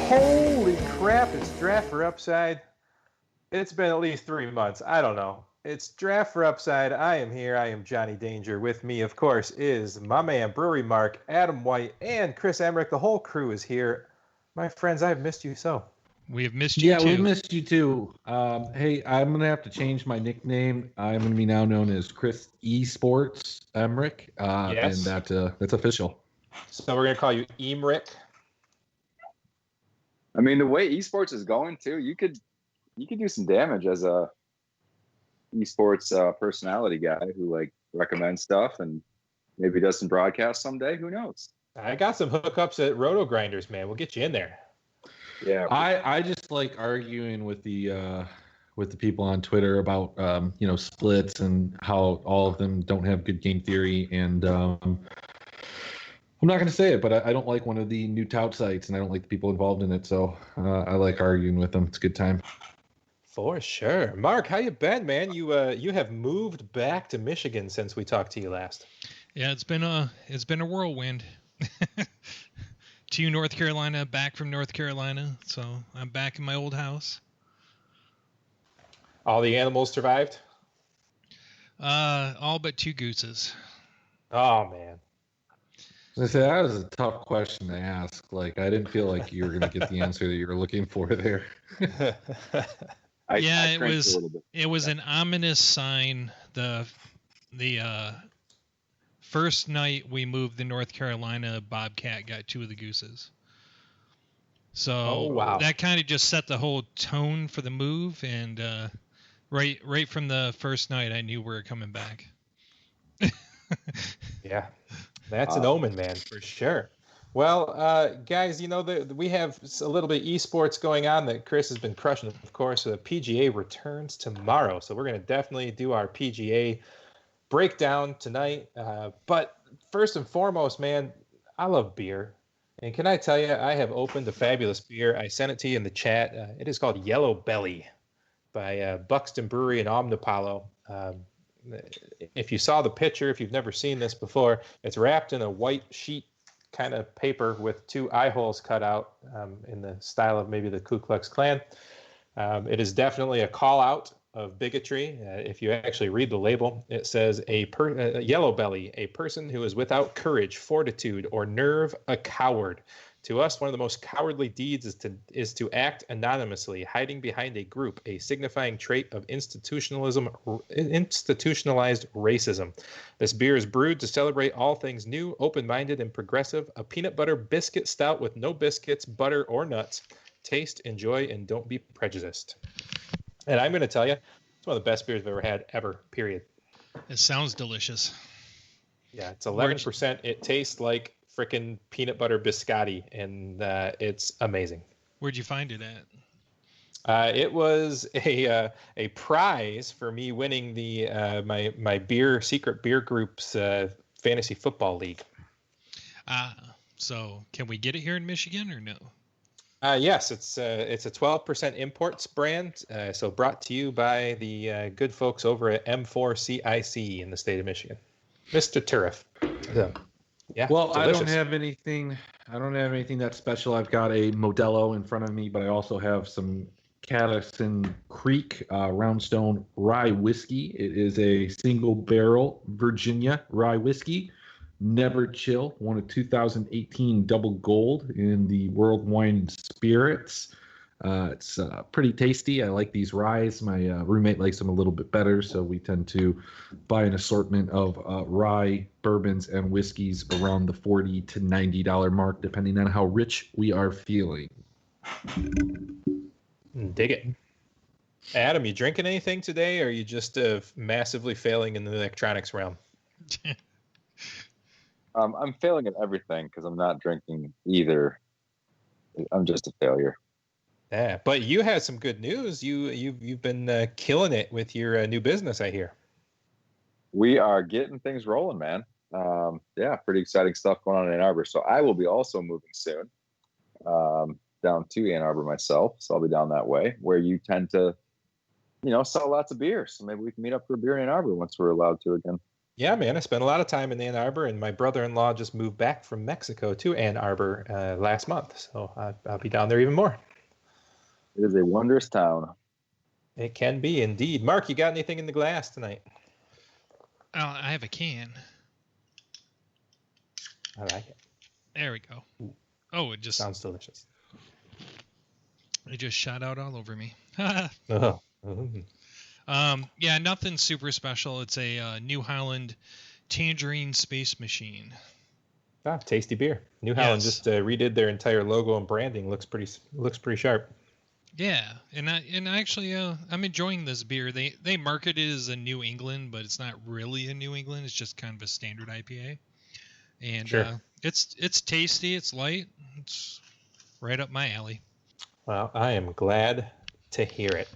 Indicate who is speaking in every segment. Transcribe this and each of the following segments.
Speaker 1: Holy crap, it's Draft for Upside. It's been at least 3 months. I don't know. It's Draft for Upside. I am here. I am Johnny Danger. With me, of course, is my man Brewery Mark, Adam White, and Chris Emmerich. The whole crew is here. My friends, I've missed you so.
Speaker 2: We have missed you too.
Speaker 3: Yeah, we missed you too. Hey, I'm going to have to change my nickname. I'm going to be now known as Chris Esports Emmerich.
Speaker 1: Yes.
Speaker 3: And that's official.
Speaker 1: So we're going to call you Emmerich.
Speaker 4: I mean, the way esports is going too, you could do some damage as a esports personality guy who recommends stuff and maybe does some broadcasts someday. Who knows?
Speaker 1: I got some hookups at Roto Grinders, man. We'll get you in there.
Speaker 4: Yeah,
Speaker 3: I just like arguing with the people on Twitter about splits and how all of them don't have good game theory, and I'm not going to say it, but I don't like one of the new tout sites, and I don't like the people involved in it. So I like arguing with them. It's a good time.
Speaker 1: For sure. Mark, how you been, man? You have moved back to Michigan since we talked to you last.
Speaker 2: Yeah, it's been a whirlwind. To North Carolina, back from North Carolina. So I'm back in my old house.
Speaker 1: All the animals survived?
Speaker 2: All but 2 gooses.
Speaker 1: Oh, man.
Speaker 3: I say that was a tough question to ask. I didn't feel like you were going to get the answer that you were looking for there.
Speaker 2: It was an ominous sign. The first night we moved to North Carolina, Bobcat got 2 of the gooses. So that kind of just set the whole tone for the move, and right from the first night, I knew we were coming back.
Speaker 1: Yeah. That's an omen, man, for sure. Well, guys, we have a little bit of esports going on that Chris has been crushing, of course. The PGA returns tomorrow, so we're going to definitely do our PGA breakdown tonight. But first and foremost, man, I love beer. And can I tell you, I have opened a fabulous beer. I sent it to you in the chat. It is called Yellow Belly by Buxton Brewery in Omnipollo. If you saw the picture, if you've never seen this before, it's wrapped in a white sheet kind of paper with 2 eye holes cut out in the style of maybe the Ku Klux Klan. It is definitely a call out of bigotry. If you actually read the label, it says yellow belly, a person who is without courage, fortitude, or nerve, a coward. To us, one of the most cowardly deeds is to act anonymously, hiding behind a group, a signifying trait of institutionalized racism. This beer is brewed to celebrate all things new, open-minded, and progressive. A peanut butter biscuit stout with no biscuits, butter, or nuts. Taste, enjoy, and don't be prejudiced. And I'm going to tell you, it's one of the best beers I've ever had, period.
Speaker 2: It sounds delicious.
Speaker 1: Yeah, it's 11%. It tastes like freaking peanut butter biscotti, and it's amazing.
Speaker 2: Where'd you find it at?
Speaker 1: It was a prize for me winning the my secret beer group's fantasy football league.
Speaker 2: So can we get it here in Michigan or no?
Speaker 1: Yes, it's a 12% imports brand. So brought to you by the good folks over at M4CIC in the state of Michigan, Mr. Turif. So, yeah.
Speaker 3: Well,
Speaker 1: delicious.
Speaker 3: I don't have anything that special. I've got a Modelo in front of me, but I also have some Caddison Creek Roundstone Rye Whiskey. It is a single barrel Virginia rye whiskey. Never Chill, won a 2018 double gold in the World Wine Spirits. It's pretty tasty. I like these ryes. My roommate likes them a little bit better, so we tend to buy an assortment of rye bourbons and whiskeys around the $40 to $90 mark, depending on how rich we are feeling.
Speaker 1: Dig it. Adam, you drinking anything today, or are you just massively failing in the electronics realm?
Speaker 4: I'm failing at everything because I'm not drinking either. I'm just a failure.
Speaker 1: Yeah, but you had some good news. You've been killing it with your new business, I hear.
Speaker 4: We are getting things rolling, man. Pretty exciting stuff going on in Ann Arbor. So I will be also moving soon down to Ann Arbor myself. So I'll be down that way where you tend to, sell lots of beer. So maybe we can meet up for a beer in Ann Arbor once we're allowed to again.
Speaker 1: Yeah, man, I spent a lot of time in Ann Arbor, and my brother-in-law just moved back from Mexico to Ann Arbor last month, so I'll be down there even more.
Speaker 4: It is a wondrous town.
Speaker 1: It can be indeed. Mark, you got anything in the glass tonight?
Speaker 2: I have a can.
Speaker 1: I like it.
Speaker 2: There we go. Oh, it just
Speaker 1: sounds delicious.
Speaker 2: It just shot out all over me.
Speaker 1: Oh.
Speaker 2: Yeah, nothing super special. It's a New Holland Tangerine Space Machine.
Speaker 1: Ah, tasty beer. New Holland just redid their entire logo and branding. Looks pretty sharp.
Speaker 2: Yeah, and actually I'm enjoying this beer. They market it as a New England, but it's not really a New England. It's just kind of a standard IPA. And
Speaker 1: sure.
Speaker 2: It's tasty. It's light. It's right up my alley.
Speaker 1: Well, I am glad to hear it.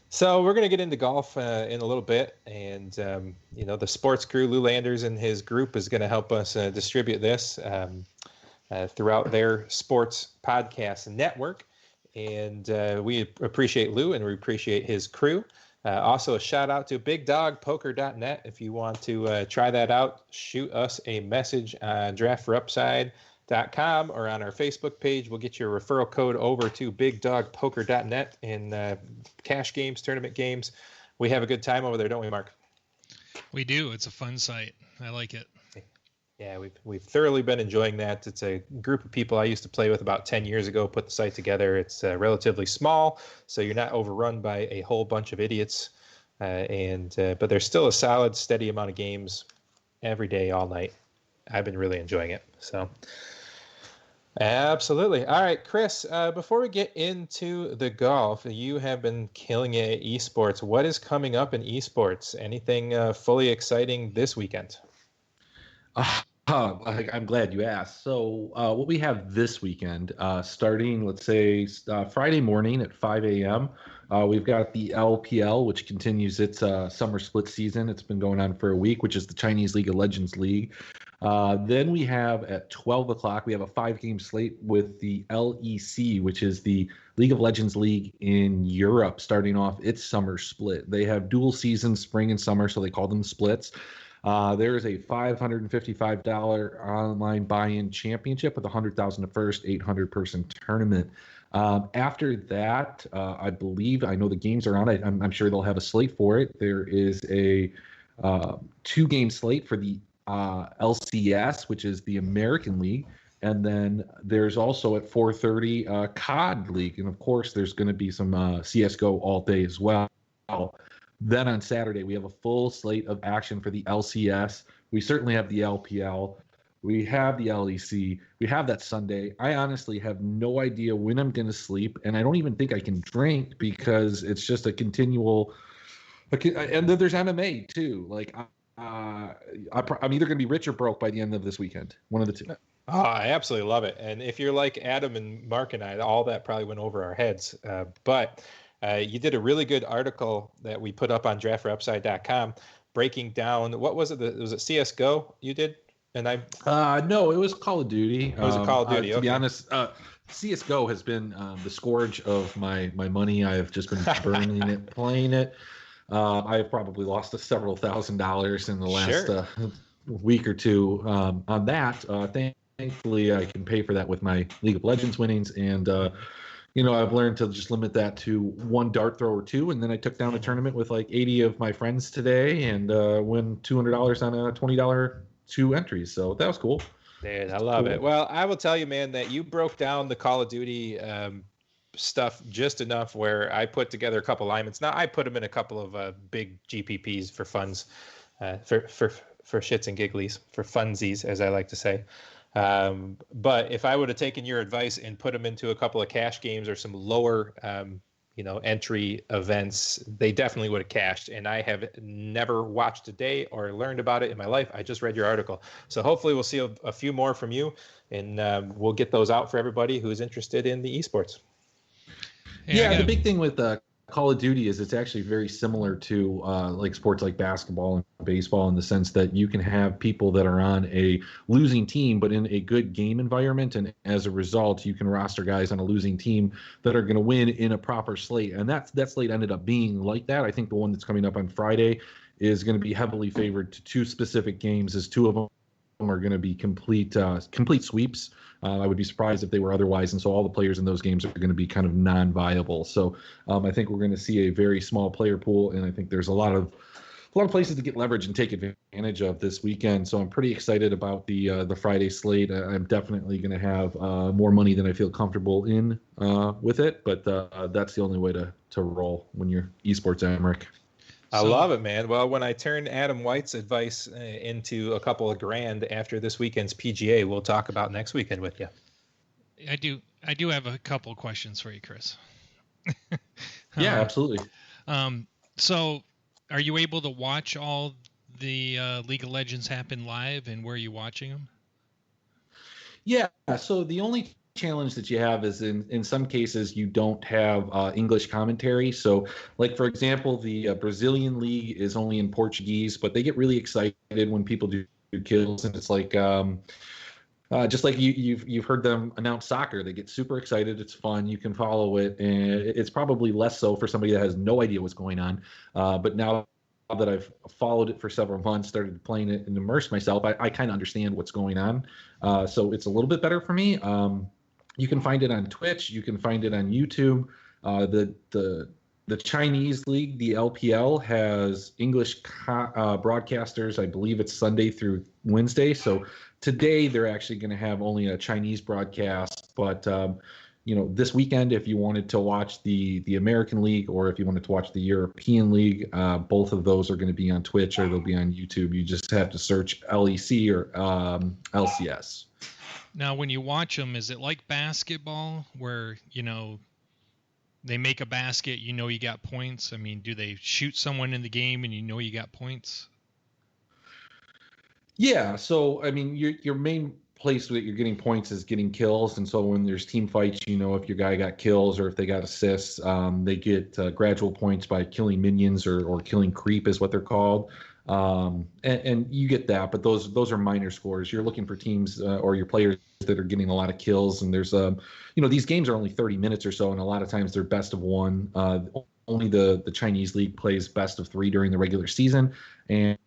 Speaker 1: So we're going to get into golf in a little bit, and the sports crew, Lou Landers and his group, is going to help us distribute this throughout their sports podcast network. And we appreciate Lou, and we appreciate his crew. Also, a shout out to BigDogPoker.net. If you want to try that out, shoot us a message on draftforupside.com or on our Facebook page. We'll get your referral code over to BigDogPoker.net in cash games, tournament games. We have a good time over there, don't we, Mark?
Speaker 2: We do. It's a fun site. I like it.
Speaker 1: Yeah, we've thoroughly been enjoying that. It's a group of people I used to play with about 10 years ago, put the site together. It's relatively small, so you're not overrun by a whole bunch of idiots. But there's still a solid, steady amount of games every day, all night. I've been really enjoying it. So, absolutely. All right, Chris, before we get into the golf, you have been killing it at esports. What is coming up in esports? Anything fully exciting this weekend?
Speaker 3: I'm glad you asked. So what we have this weekend, starting, let's say, Friday morning at 5 a.m., we've got the LPL, which continues its summer split season. It's been going on for a week, which is the Chinese League of Legends League. Then we have at 12 o'clock, we have a 5-game slate with the LEC, which is the League of Legends League in Europe, starting off its summer split. They have dual seasons, spring and summer, so they call them splits. There is a $555 online buy-in championship with $100,000 to first 800-person tournament. After that, I know the games are on. I'm sure they'll have a slate for it. There is a 2-game slate for the LCS, which is the American League. And then there's also at 4:30 COD League. And, of course, there's going to be some CSGO all day as well. Then on Saturday, we have a full slate of action for the LCS. We certainly have the LPL. We have the LEC. We have that Sunday. I honestly have no idea when I'm going to sleep, and I don't even think I can drink because it's just a continual. And then there's MMA too. Like, I'm either going to be rich or broke by the end of this weekend. One of the two.
Speaker 1: Oh, I absolutely love it. And if you're like Adam and Mark and I, all that probably went over our heads. But you did a really good article that we put up on draftforupside.com breaking down, what was it? Was it CSGO you did? And
Speaker 3: no, it was Call of Duty.
Speaker 1: It was a Call of Duty.
Speaker 3: To be honest, CSGO has been the scourge of my money. I have just been burning it, playing it. I have probably lost several $1,000s in the last week or two on that. Thankfully, I can pay for that with my League of Legends winnings, and I've learned to just limit that to one dart throw or two, and then I took down a tournament with like 80 of my friends today and win $200 on a $20 2 entries. So that was cool.
Speaker 1: Dude, I love it. Well, I will tell you, man, that you broke down the Call of Duty stuff just enough where I put together a couple alignments. Now I put them in a couple of big GPPs for funds, for shits and gigglies, for funsies, as I like to say. But if I would have taken your advice and put them into a couple of cash games or some lower, entry events, they definitely would have cashed. And I have never watched a day or learned about it in my life. I just read your article. So hopefully we'll see a few more from you, and we'll get those out for everybody who's interested in the esports.
Speaker 3: Yeah, the big thing with Call of Duty is it's actually very similar to like sports like basketball and baseball, in the sense that you can have people that are on a losing team but in a good game environment, and as a result you can roster guys on a losing team that are going to win in a proper slate. And that slate ended up being like that. I think the one that's coming up on Friday is going to be heavily favored to two specific games, as two of them are going to be complete sweeps. I would be surprised if they were otherwise, and so all the players in those games are going to be kind of non-viable. So I think we're going to see a very small player pool, and I think there's a lot of places to get leverage and take advantage of this weekend. So I'm pretty excited about the Friday slate. I'm definitely going to have more money than I feel comfortable in with it, but that's the only way to roll when you're esports Emmerich.
Speaker 1: I love it, man. Well, when I turn Adam White's advice into a couple of grand after this weekend's PGA, we'll talk about next weekend with you.
Speaker 2: I do have a couple of questions for you, Chris.
Speaker 3: Yeah, absolutely.
Speaker 2: So are you able to watch all the League of Legends happen live, and where are you watching them?
Speaker 3: Yeah, so the only challenge that you have is in some cases you don't have English commentary. So like, for example, the Brazilian league is only in Portuguese, but they get really excited when people do kills, and it's like just like you've heard them announce soccer. They get super excited. It's fun. You can follow it, and it's probably less so for somebody that has no idea what's going on. But now that I've followed it for several months, started playing it and immersed myself, I kind of understand what's going on. So it's a little bit better for me. You can find it on Twitch. You can find it on YouTube. The Chinese league, the LPL, has English broadcasters. I believe it's Sunday through Wednesday. So today they're actually going to have only a Chinese broadcast. But this weekend, if you wanted to watch the American League, or if you wanted to watch the European League, both of those are going to be on Twitch, or they'll be on YouTube. You just have to search LEC or LCS.
Speaker 2: Now, when you watch them, is it like basketball where, they make a basket, you got points? I mean, do they shoot someone in the game and you got points?
Speaker 3: Yeah, so, I mean, your main place that you're getting points is getting kills, and so when there's team fights, if your guy got kills or if they got assists, they get gradual points by killing minions or killing creep is what they're called. And you get that, but those are minor scores. You're looking for teams or your players that are getting a lot of kills, and there's these games are only 30 minutes or so, and a lot of times they're best of one. Only the Chinese league plays best of 3 during the regular season, and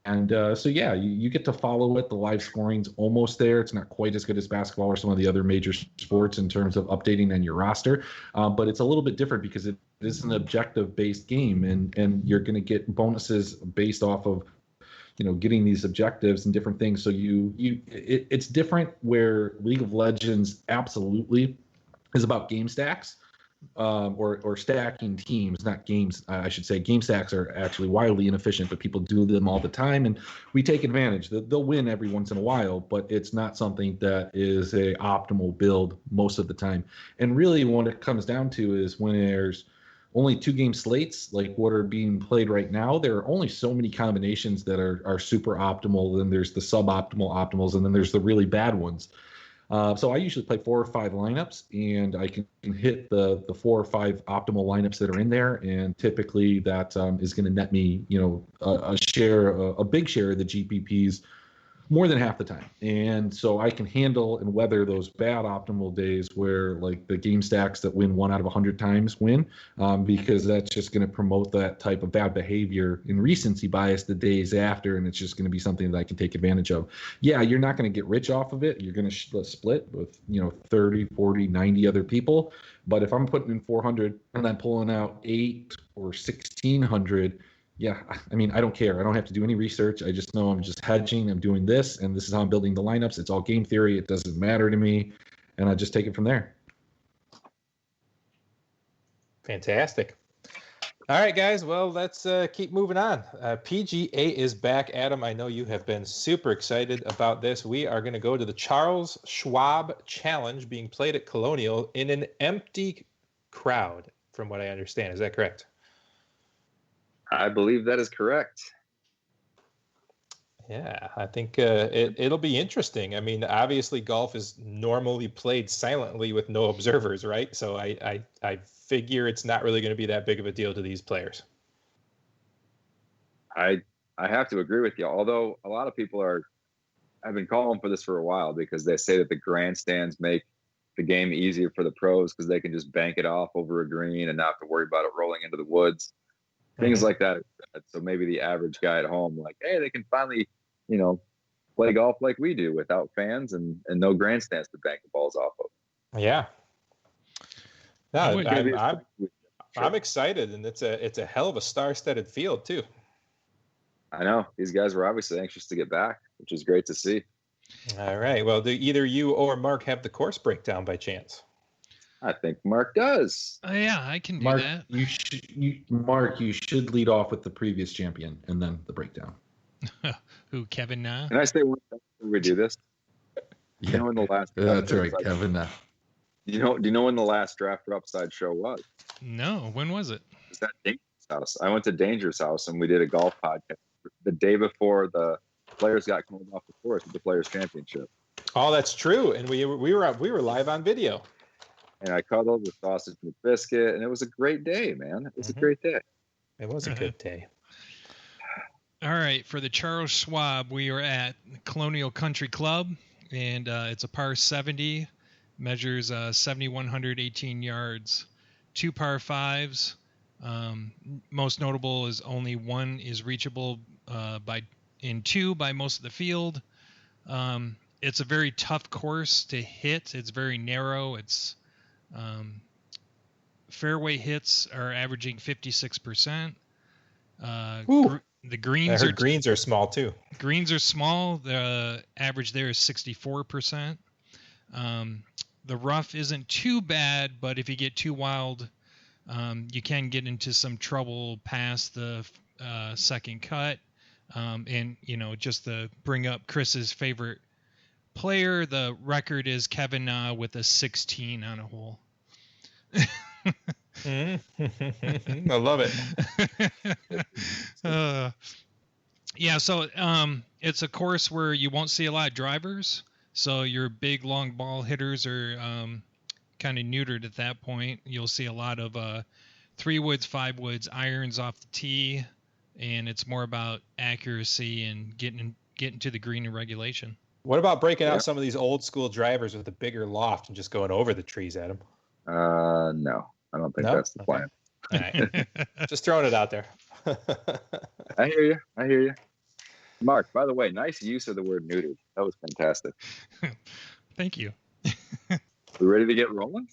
Speaker 3: so yeah, you get to follow it. The live scoring's almost there. It's not quite as good as basketball or some of the other major sports in terms of updating on your roster, but it's a little bit different because it is an objective-based game, and you're going to get bonuses based off of getting these objectives and different things. So it's different, where League of Legends absolutely is about game stacks, or stacking teams, not games. I should say game stacks are actually wildly inefficient, but people do them all the time, and we take advantage. They'll win every once in a while, but it's not something that is a optimal build most of the time. And really, what it comes down to is when there's only 2-game slates like what are being played right now, there are only so many combinations that are super optimal. Then there's the suboptimal optimals, and then there's the really bad ones. So I usually play 4 or 5 lineups, and I can hit the 4 or 5 optimal lineups that are in there, and typically that is going to net me a big share of the GPPs more than half the time. And so I can handle and weather those bad optimal days where like the game stacks that win 1 out of 100 times win, because that's just going to promote that type of bad behavior and recency bias the days after, and it's just going to be something that I can take advantage of. Yeah, you're not going to get rich off of it. You're going to split with 30, 40, 90 other people. But if I'm putting in 400 and I'm pulling out 8 or 1600, yeah, I mean, I don't care. I don't have to do any research. I just know I'm just hedging. I'm doing this, and this is how I'm building the lineups. It's all game theory. It doesn't matter to me, and I just take it from there.
Speaker 1: Fantastic. All right, guys. Well, let's keep moving on. PGA is back. Adam, I know you have been super excited about this. We are going to go to the Charles Schwab Challenge being played at Colonial in an empty crowd, from what I understand. Is that correct?
Speaker 4: I believe that is correct.
Speaker 1: Yeah, I think it'll be interesting. I mean, obviously, golf is normally played silently with no observers, right? So I figure it's not really going to be that big of a deal to these players.
Speaker 4: I have to agree with you. Although a lot of people have been calling for this for a while, because they say that the grandstands make the game easier for the pros because they can just bank it off over a green and not have to worry about it rolling into the woods. Things like that. So maybe the average guy at home, like, hey, they can finally, play golf like we do without fans and no grandstands to bank the balls off of.
Speaker 1: Yeah. No, I'm excited, and it's a hell of a star-studded field too.
Speaker 4: I know these guys were obviously anxious to get back, which is great to see.
Speaker 1: All right. Well, do either you or Mark have the course breakdown by chance?
Speaker 4: I think Mark does.
Speaker 2: Oh yeah, I can do
Speaker 3: Mark,
Speaker 2: that.
Speaker 3: You should lead off with the previous champion and then the breakdown.
Speaker 2: Who, Kevin Na?
Speaker 4: Can I say one thing before we do this?
Speaker 3: Yeah,
Speaker 4: when the last
Speaker 3: that's right, Kevin Na.
Speaker 4: Do you know when the last Draft or Upside show was?
Speaker 2: No, when was it?
Speaker 4: It was at Danger's house. I went to Danger's house and we did a golf podcast the day before the players got called off the course at the Players Championship.
Speaker 1: Oh, that's true. And we were live on video.
Speaker 4: And I cuddled with sausage and biscuit, and it was a great day, man. It was a great day.
Speaker 1: It was a good day.
Speaker 2: All right, for the Charles Schwab, we are at Colonial Country Club, and it's a par 70, measures 7,118 yards, 2 par 5s. Most notable is only one is reachable in 2 by most of the field. It's a very tough course to hit. It's very narrow. It's fairway hits are averaging 56%. The greens
Speaker 1: are small too.
Speaker 2: Greens are small. The average there is 64%. The rough isn't too bad, but if you get too wild, you can get into some trouble past the second cut. And just to bring up Chris's favorite player, the record is Kevin Na with a 16 on a hole.
Speaker 1: I love it.
Speaker 2: So it's a course where you won't see a lot of drivers, so your big long ball hitters are kind of neutered at that point. You'll see a lot of 3-woods, 5-woods, irons off the tee, and it's more about accuracy and getting to the green and regulation.
Speaker 1: What about breaking out some of these old school drivers with a bigger loft and just going over the trees at them?
Speaker 4: No, I don't think that's the plan.
Speaker 1: All right. Just throwing it out there.
Speaker 4: I hear you. Mark, by the way, nice use of the word neutered. That was fantastic.
Speaker 2: Thank you.
Speaker 4: We ready to get rolling?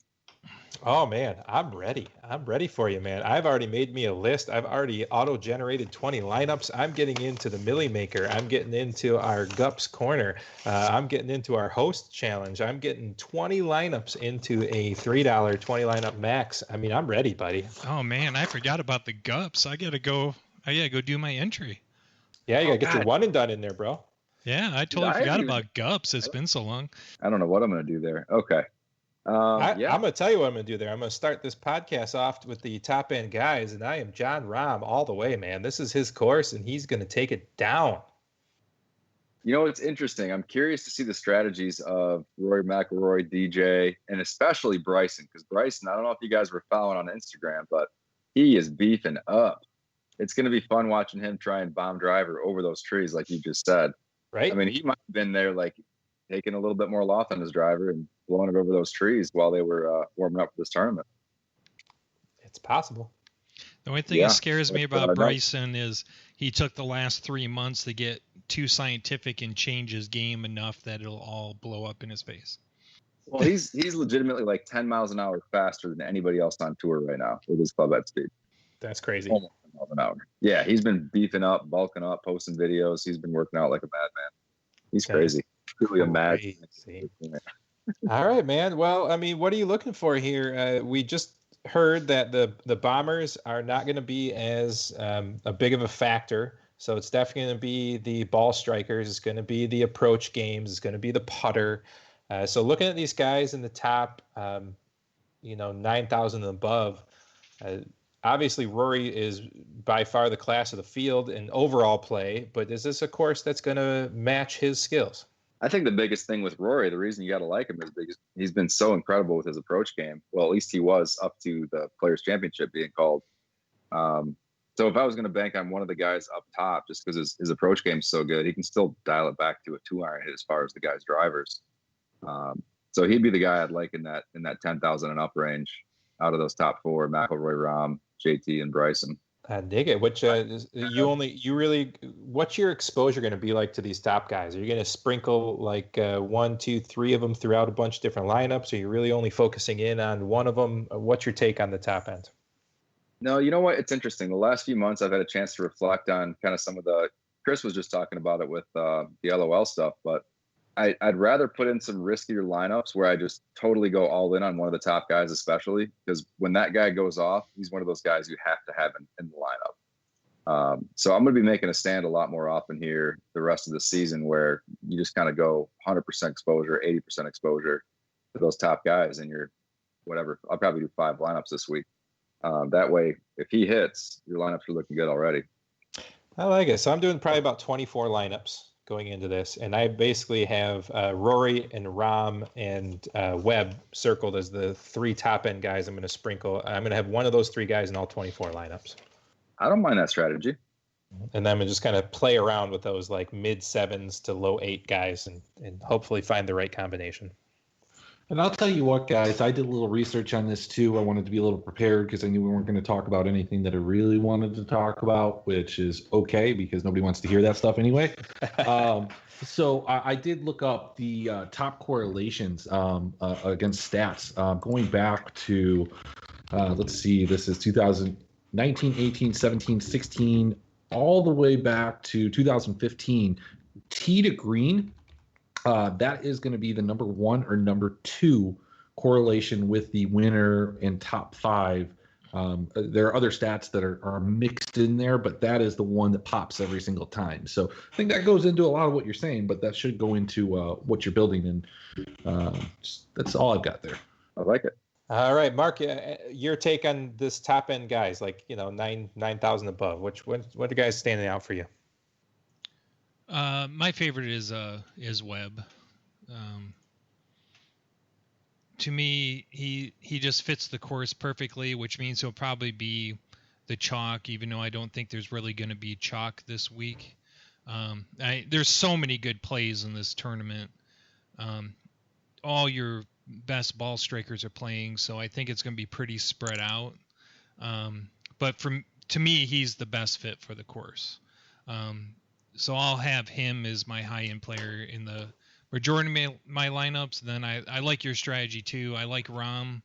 Speaker 1: Oh, man, I'm ready. I'm ready for you, man. I've already made me a list. I've already auto-generated 20 lineups. I'm getting into the Millie Maker. I'm getting into our Gups Corner. I'm getting into our Host Challenge. I'm getting 20 lineups into a $3 20 lineup max. I mean, I'm ready, buddy.
Speaker 2: Oh, man, I forgot about the Gups. I gotta go do my entry.
Speaker 1: Yeah, you got to get your one and done in there, bro.
Speaker 2: Yeah, I totally forgot about Gups. It's been so long.
Speaker 4: I don't know what I'm going to do there. Okay.
Speaker 1: I'm going to tell you what I'm going to do there. I'm going to start this podcast off with the top end guys, and I am John Rahm all the way, man. This is his course, and he's going to take it down.
Speaker 4: You know, it's interesting. I'm curious to see the strategies of Rory McIlroy, DJ, and especially Bryson, because Bryson, I don't know if you guys were following on Instagram, but he is beefing up. It's going to be fun watching him try and bomb driver over those trees, like you just said.
Speaker 1: Right.
Speaker 4: I mean, he might have been there, like, taking a little bit more loft on his driver and blowing it over those trees while they were warming up for this tournament.
Speaker 1: It's possible.
Speaker 2: The only thing that scares me about Bryson is he took the last 3 months to get too scientific and change his game enough that it'll all blow up in his face.
Speaker 4: Well, he's legitimately like 10 miles an hour faster than anybody else on tour right now with his club head speed.
Speaker 1: That's crazy.
Speaker 4: Almost 10 miles an hour. Yeah, he's been beefing up, bulking up, posting videos. He's been working out like a madman. He's crazy. Really a madman.
Speaker 1: All right, man. Well, I mean, what are you looking for here? We just heard that the Bombers are not going to be as a big of a factor. So it's definitely going to be the ball strikers. It's going to be the approach games. It's going to be the putter. So looking at these guys in the top, 9,000 and above, obviously Rory is by far the class of the field in overall play, but is this a course that's going to match his skills?
Speaker 4: I think the biggest thing with Rory, the reason you got to like him is because he's been so incredible with his approach game. Well, at least he was up to the Players Championship being called. So if I was going to bank on one of the guys up top, just because his approach game is so good, he can still dial it back to a 2-iron hit as far as the guy's drivers. So he'd be the guy I'd like in that 10,000 and up range out of those top 4: McIlroy, Rahm, JT, and Bryson.
Speaker 1: I dig it. What's your exposure going to be like to these top guys? Are you going to sprinkle like 1, 2, 3 of them throughout a bunch of different lineups? Or are you really only focusing in on one of them? What's your take on the top end?
Speaker 4: No, you know what? It's interesting. The last few months, I've had a chance to reflect on kind of some of Chris was just talking about it with the LOL stuff, but I'd rather put in some riskier lineups where I just totally go all in on one of the top guys, especially because when that guy goes off, he's one of those guys you have to have in the lineup. So I'm going to be making a stand a lot more often here the rest of the season where you just kind of go 100% exposure, 80% exposure to those top guys and you're whatever. I'll probably do 5 lineups this week. That way, if he hits, your lineups are looking good already.
Speaker 1: I like it. So I'm doing probably about 24 lineups going into this, and I basically have Rory and Rahm and Webb circled as the 3 top end guys I'm going to sprinkle. I'm going to have one of those 3 guys in all 24 lineups.
Speaker 4: I don't mind that strategy.
Speaker 1: And then I'm just kind of play around with those like mid 7s to low 8 guys and hopefully find the right combination.
Speaker 3: And I'll tell you what, guys, I did a little research on this too. I wanted to be a little prepared because I knew we weren't going to talk about anything that I really wanted to talk about, which is okay because nobody wants to hear that stuff anyway. So I did look up the top correlations against stats going back to, let's see, this is 2019, 18, 17, 16, all the way back to 2015. Tee to green. That is going to be the number 1 or number 2 correlation with the winner and top 5. There are other stats that are mixed in there, but that is the one that pops every single time. So I think that goes into a lot of what you're saying, but that should go into what you're building. And that's all I've got there.
Speaker 4: I like it.
Speaker 1: All right, Mark, your take on this top end guys, like, 9,000 above. What are guys standing out for you?
Speaker 2: My favorite is Webb. To me, he just fits the course perfectly, which means he'll probably be the chalk, even though I don't think there's really going to be chalk this week. There's so many good plays in this tournament. All your best ball strikers are playing, so I think it's going to be pretty spread out. But to me, he's the best fit for the course. So I'll have him as my high-end player in the majority of my lineups. Then I like your strategy too. I like Rahm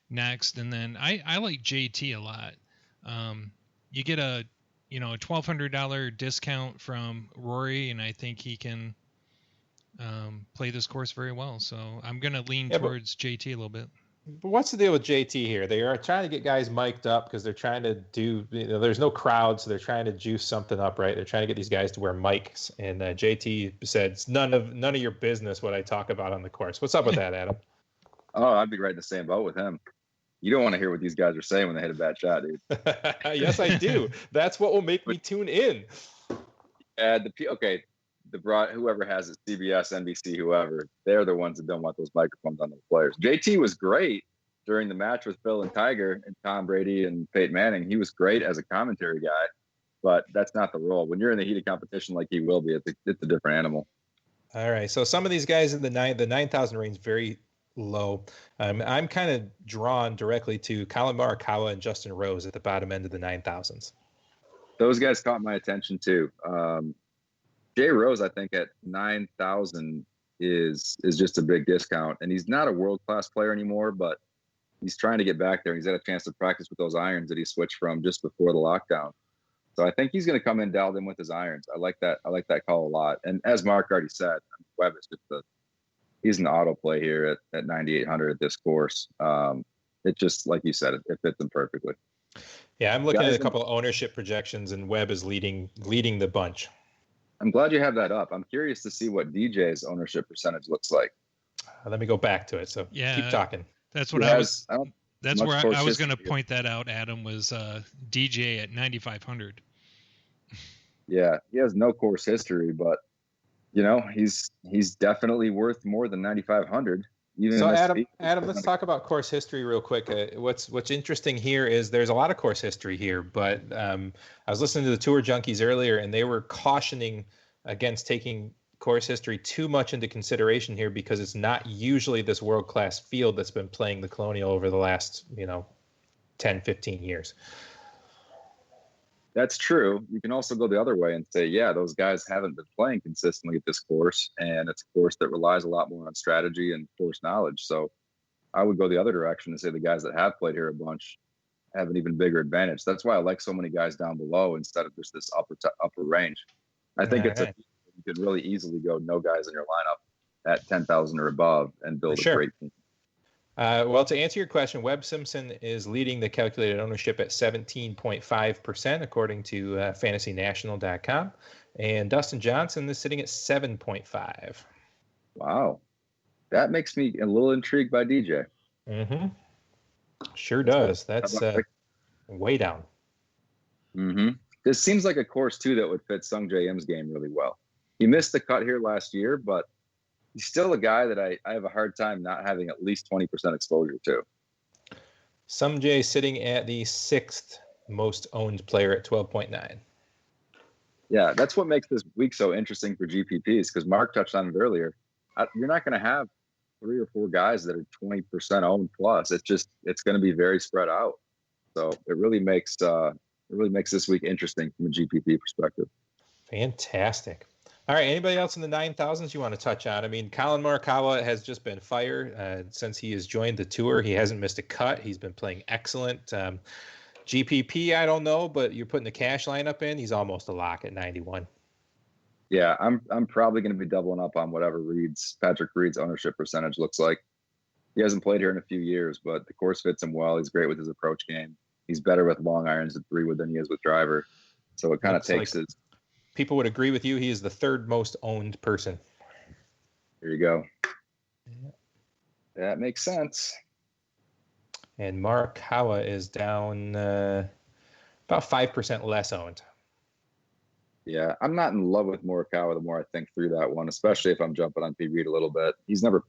Speaker 2: next, and then I like JT a lot. You get a $1,200 discount from Rory, and I think he can play this course very well. So I'm gonna lean towards JT a little bit.
Speaker 1: But what's the deal with JT here? They are trying to get guys mic'd up because they're trying to do, there's no crowd, so they're trying to juice something up, right? They're trying to get these guys to wear mics. And JT said, it's none of your business what I talk about on the course. What's up with that, Adam?
Speaker 4: Oh, I'd be right in the same boat with him. You don't want to hear what these guys are saying when they hit a bad shot, dude.
Speaker 1: Yes, I do. That's what will make me tune in.
Speaker 4: Whoever has it, CBS, NBC, whoever, they're the ones that don't want those microphones on the players. JT was great during the match with Phil and Tiger and Tom Brady and Peyton Manning. He was great as a commentary guy, but that's not the role. When you're in the heat of competition like he will be, it's a different animal.
Speaker 1: All right. So some of these guys in the 9,000 range, very low. I'm kind of drawn directly to Colin Morikawa and Justin Rose at the bottom end of the 9,000s.
Speaker 4: Those guys caught my attention too. Jay Rose, I think at 9,000 is just a big discount, and he's not a world-class player anymore, but he's trying to get back there. He's had a chance to practice with those irons that he switched from just before the lockdown. So I think he's going to come in dialed in with his irons. I like that call a lot. And as Mark already said, Webb is he's an auto play here at 9,800 at this course. It just, like you said, it fits him perfectly.
Speaker 1: Yeah, I'm looking at a couple of ownership projections, and Webb is leading the bunch.
Speaker 4: I'm glad you have that up. I'm curious to see what DJ's ownership percentage looks like.
Speaker 1: Let me go back to it. So
Speaker 2: yeah,
Speaker 1: keep talking.
Speaker 2: That's what I was going to point that out. Adam was DJ at 9,500.
Speaker 4: Yeah, he has no course history, but he's definitely worth more than 9,500.
Speaker 1: So Adam, let's talk about course history real quick. What's interesting here is there's a lot of course history here, but I was listening to the Tour Junkies earlier, and they were cautioning against taking course history too much into consideration here because it's not usually this world-class field that's been playing the Colonial over the last 10, 15 years.
Speaker 4: That's true. You can also go the other way and say, yeah, those guys haven't been playing consistently at this course, and it's a course that relies a lot more on strategy and course knowledge. So I would go the other direction and say the guys that have played here a bunch have an even bigger advantage. That's why I like so many guys down below instead of just this upper range. I think you could really easily go no guys in your lineup at 10,000 or above and build a great team.
Speaker 1: Well, to answer your question, Webb Simpson is leading the calculated ownership at 17.5%, according to FantasyNational.com. And Dustin Johnson is sitting at 7.5%.
Speaker 4: Wow. That makes me a little intrigued by DJ.
Speaker 1: Mm-hmm. Sure does. That's way down.
Speaker 4: Mm-hmm. This seems like a course, too, that would fit Sung J M's game really well. He missed the cut here last year, but he's still a guy that I have a hard time not having at least 20% exposure to.
Speaker 1: Sung J sitting at the 6th most owned player at 12.9.
Speaker 4: Yeah, that's what makes this week so interesting for GPPs, because Mark touched on it earlier. You're not going to have 3 or 4 guys that are 20% owned plus. It's going to be very spread out. So it really makes this week interesting from a GPP perspective.
Speaker 1: Fantastic. All right. Anybody else in the 9,000s you want to touch on? I mean, Colin Morikawa has just been fired since he has joined the tour. He hasn't missed a cut. He's been playing excellent. GPP, I don't know, but you're putting the cash lineup in. He's almost a lock at 91.
Speaker 4: Yeah, I'm probably going to be doubling up on whatever Patrick Reed's ownership percentage looks like. He hasn't played here in a few years, but the course fits him well. He's great with his approach game. He's better with long irons at 3 wood than he is with driver. So it kind of takes his.
Speaker 1: People would agree with you. He is the 3rd most owned person.
Speaker 4: There you go. Yeah. That makes sense.
Speaker 1: And Morikawa is down about 5% less owned.
Speaker 4: Yeah, I'm not in love with Morikawa the more I think through that one, especially if I'm jumping on P. Reed a little bit. He's never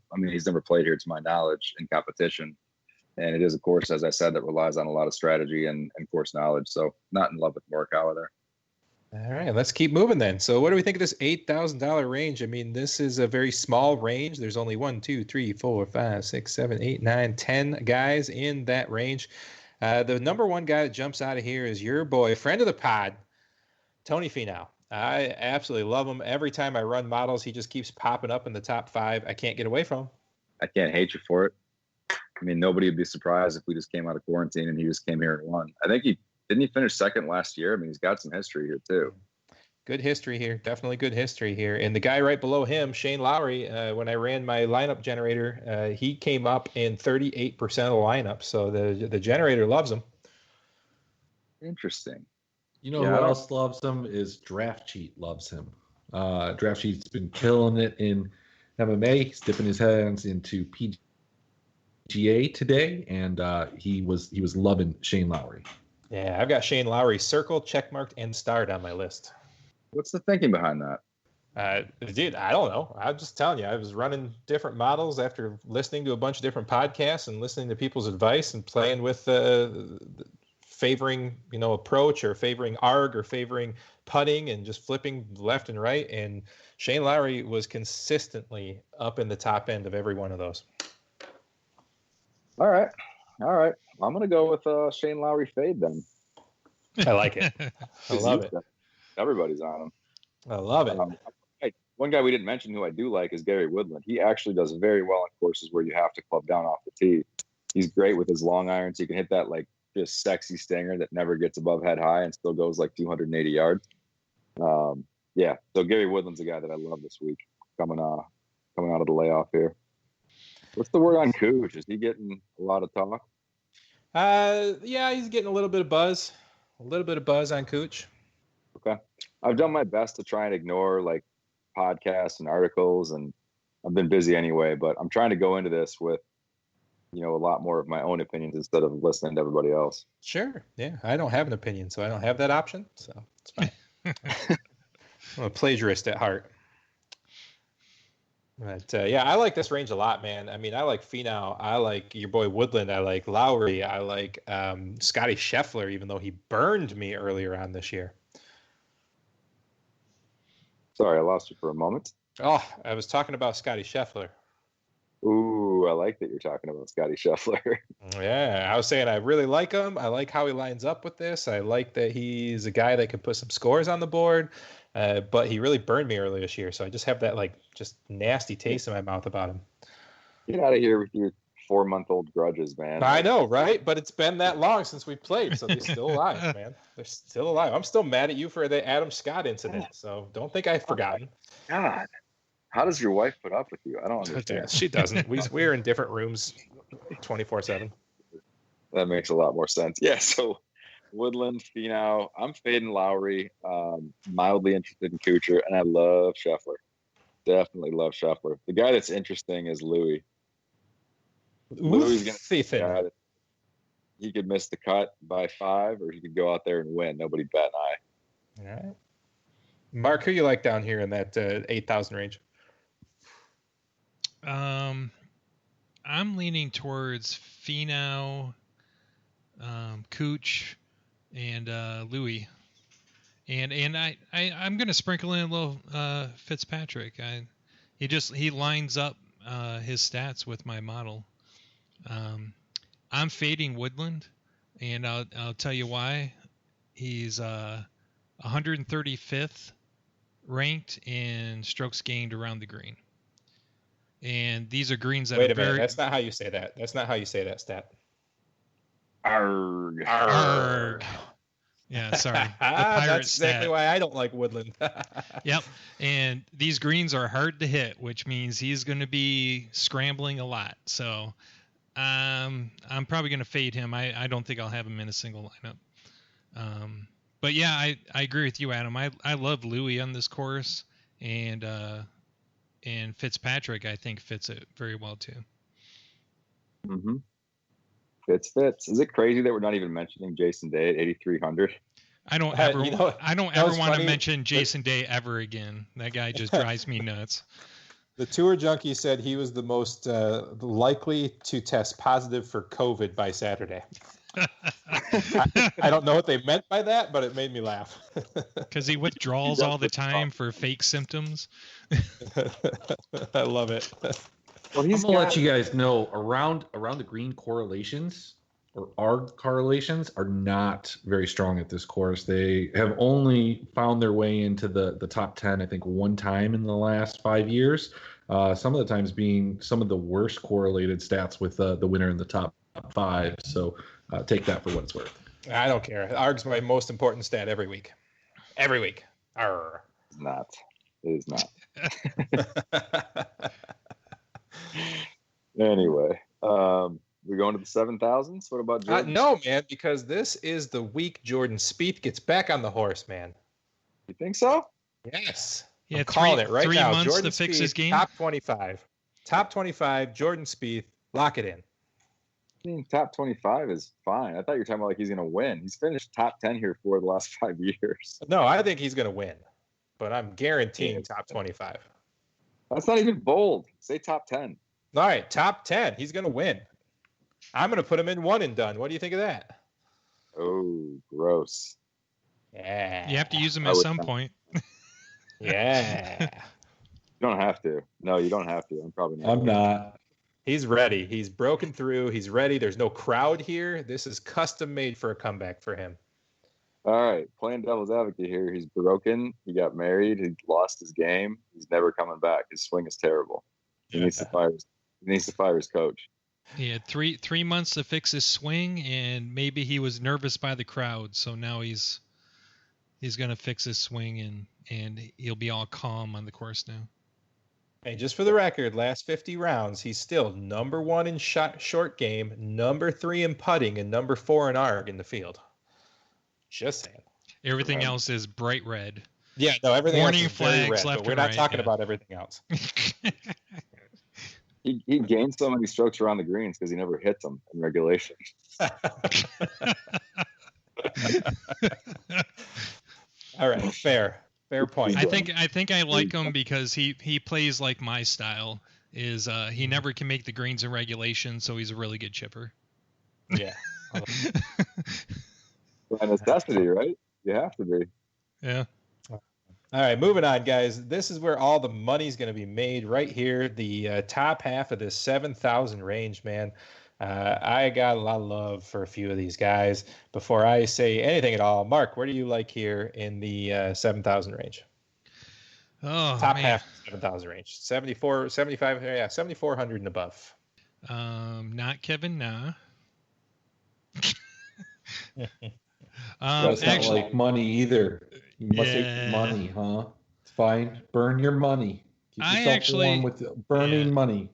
Speaker 4: played here to my knowledge in competition. And it is a course, as I said, that relies on a lot of strategy and course knowledge. So not in love with Morikawa there.
Speaker 1: All right, let's keep moving then. So what do we think of this $8,000 range? I mean, this is a very small range. There's only 1, 2, 3, 4, 5, 6, 7, 8, 9, 10 guys in that range. The number one guy that jumps out of here is your boy, friend of the pod, Tony Finau. I absolutely love him. Every time I run models, he just keeps popping up in the top 5. I can't get away from him.
Speaker 4: I can't hate you for it. I mean, nobody would be surprised if we just came out of quarantine and he just came here and won. I think didn't he finish 2nd last year? I mean, he's got some history here too.
Speaker 1: Good history here. Definitely good history here. And the guy right below him, Shane Lowry, when I ran my lineup generator, he came up in 38% of the lineup. So the generator loves him.
Speaker 4: Interesting.
Speaker 3: You know who else loves him is Draft Cheat loves him. Draft Cheat's been killing it in MMA. He's dipping his hands into PGA today, and he was loving Shane Lowry.
Speaker 1: Yeah, I've got Shane Lowry circled, checkmarked, and starred on my list.
Speaker 4: What's the thinking behind that?
Speaker 1: Dude, I don't know. I'm just telling you, I was running different models after listening to a bunch of different podcasts and listening to people's advice and playing with favoring, approach or favoring arg or favoring putting and just flipping left and right. And Shane Lowry was consistently up in the top end of every one of those.
Speaker 4: All right. I'm going to go with Shane Lowry fade then.
Speaker 1: I like it. I love it.
Speaker 4: Everybody's on him.
Speaker 1: I love it.
Speaker 4: One guy we didn't mention who I do like is Gary Woodland. He actually does very well on courses where you have to club down off the tee. He's great with his long irons. He can hit that just sexy stinger that never gets above head high and still goes 280 yards. Yeah. So Gary Woodland's a guy that I love this week coming out of the layoff here. What's the word on Cooch? Is he getting a lot of talk?
Speaker 1: Yeah, he's getting a little bit of buzz. A little bit of buzz on Cooch.
Speaker 4: Okay. I've done my best to try and ignore podcasts and articles, and I've been busy anyway, but I'm trying to go into this with, a lot more of my own opinions instead of listening to everybody else.
Speaker 1: Sure. Yeah. I don't have an opinion, so I don't have that option. So it's fine. I'm a plagiarist at heart. But yeah, I like this range a lot, man. I mean, I like Finau. I like your boy Woodland. I like Lowry. I like Scotty Scheffler, even though he burned me earlier on this year.
Speaker 4: Sorry, I lost you for a moment.
Speaker 1: Oh, I was talking about Scotty Scheffler.
Speaker 4: Ooh, who I like that you're talking about, Scotty Scheffler.
Speaker 1: Yeah, I was saying I really like him. I like how he lines up with this. I like that he's a guy that can put some scores on the board. But he really burned me earlier this year, so I just have that just nasty taste in my mouth about him.
Speaker 4: Get out of here with your 4-month-old grudges, man.
Speaker 1: I know, right? But it's been that long since we played, so they're still alive, man. They're still alive. I'm still mad at you for the Adam Scott incident, so don't think I've forgotten.
Speaker 4: God, how does your wife put up with you? I don't understand.
Speaker 1: She doesn't. We're in different rooms 24/7.
Speaker 4: That makes a lot more sense. Yeah, so Woodland, Finau. I'm fading Lowry. Mildly interested in Kuchar, and I love Scheffler. Definitely love Scheffler. The guy that's interesting is Louis. Louis going to he could miss the cut by 5, or he could go out there and win. Nobody bat an eye.
Speaker 1: All right. Mark, who you like down here in that 8,000 range?
Speaker 2: I'm leaning towards Finau, Cooch, and Louis. And I'm going to sprinkle in a little Fitzpatrick. He lines up his stats with my model. I'm fading Woodland, and I'll tell you why. He's 135th ranked in strokes gained around the green. And these are greens that
Speaker 1: Wait a minute. That's not how you say that. That's not how you say that stat.
Speaker 4: Arrgh.
Speaker 2: Arrgh. Yeah, sorry. The pirate
Speaker 1: That's exactly why I don't like Woodland.
Speaker 2: Yep. And these greens are hard to hit, which means he's going to be scrambling a lot. So I'm probably going to fade him. I don't think I'll have him in a single lineup. But yeah, I agree with you, Adam. I love Louis on this course, and Fitzpatrick I think fits it very well too.
Speaker 4: Mm-hmm. Fits. Is it crazy that we're not even mentioning Jason Day at 8,300?
Speaker 2: I don't ever want to mention Jason Day ever again. That guy just drives me nuts.
Speaker 1: The tour junkie said he was the most likely to test positive for COVID by Saturday. I don't know what they meant by that, but it made me laugh.
Speaker 2: Because he withdraws all the time for fake symptoms.
Speaker 1: I love it.
Speaker 3: Well, I'm gonna let you guys know around the green correlations or ARG correlations are not very strong at this course. They have only found their way into the top 10, I think, one time in the last 5 years. Some of the times being some of the worst correlated stats with the winner in the top 5. So take that for what it's worth.
Speaker 1: I don't care. ARG's my most important stat every week. Every week. Arr.
Speaker 4: It's not. It is not. Anyway, we're going to the 7,000s. What about Jordan?
Speaker 1: No, man, because this is the week Jordan Spieth gets back on the horse, man.
Speaker 4: You think so?
Speaker 1: Yes.
Speaker 2: Yeah,
Speaker 1: I'm calling it right
Speaker 2: 3
Speaker 1: now.
Speaker 2: months
Speaker 1: Jordan
Speaker 2: to fix
Speaker 1: Spieth,
Speaker 2: his game.
Speaker 1: Top 25. Top 25, Jordan Spieth. Lock it in.
Speaker 4: I mean, top 25 is fine. I thought you were talking about like he's going to win. He's finished top 10 here for the last 5 years.
Speaker 1: No, I think he's going to win, but I'm guaranteeing top 25.
Speaker 4: That's not even bold. Say top 10.
Speaker 1: All right, top 10. He's going to win. I'm going to put him in one and done. What do you think of that?
Speaker 4: Oh, gross.
Speaker 1: Yeah.
Speaker 2: You have to use him at some point.
Speaker 1: Yeah.
Speaker 4: You don't have to. No, you don't have to. I'm probably not.
Speaker 3: I'm not.
Speaker 1: He's ready. He's broken through. He's ready. There's no crowd here. This is custom made for a comeback for him.
Speaker 4: All right, playing devil's advocate here. He's broken. He got married. He lost his game. He's never coming back. His swing is terrible. He needs to fire. He needs to fire his coach.
Speaker 2: He had three months to fix his swing, and maybe he was nervous by the crowd. So now he's going to fix his swing, and he'll be all calm on the course now.
Speaker 1: Hey, just for the record, last 50 rounds, he's still number 1 in short game, number 3 in putting, and number 4 in ARG in the field. Just saying.
Speaker 2: Everything else is bright red.
Speaker 1: Yeah, no, everything
Speaker 2: Warning
Speaker 1: else is very
Speaker 2: flags
Speaker 1: red,
Speaker 2: left
Speaker 1: but we're
Speaker 2: and
Speaker 1: not
Speaker 2: right,
Speaker 1: talking
Speaker 2: yeah.
Speaker 1: about everything else.
Speaker 4: He gained so many strokes around the greens because he never hits them in regulation.
Speaker 1: All right, fair point.
Speaker 2: I think I like him because he plays like my style. Is he never can make the greens in regulation, so he's a really good chipper.
Speaker 1: Yeah.
Speaker 4: By necessity, right? You have to be.
Speaker 2: Yeah.
Speaker 1: All right, moving on, guys. This is where all the money's going to be made right here. The top half of this 7,000 range, man. I got a lot of love for a few of these guys. Before I say anything at all, Mark, where do you like here in the 7,000 range?
Speaker 2: Oh,
Speaker 1: top
Speaker 2: man.
Speaker 1: half 7,000 range. 74, 75, yeah, 7,400 and above.
Speaker 2: Not Kevin Na.
Speaker 3: That's
Speaker 2: actually,
Speaker 3: not like money either. You must take money, huh? It's fine. Burn your money. Keep yourself warm with burning money.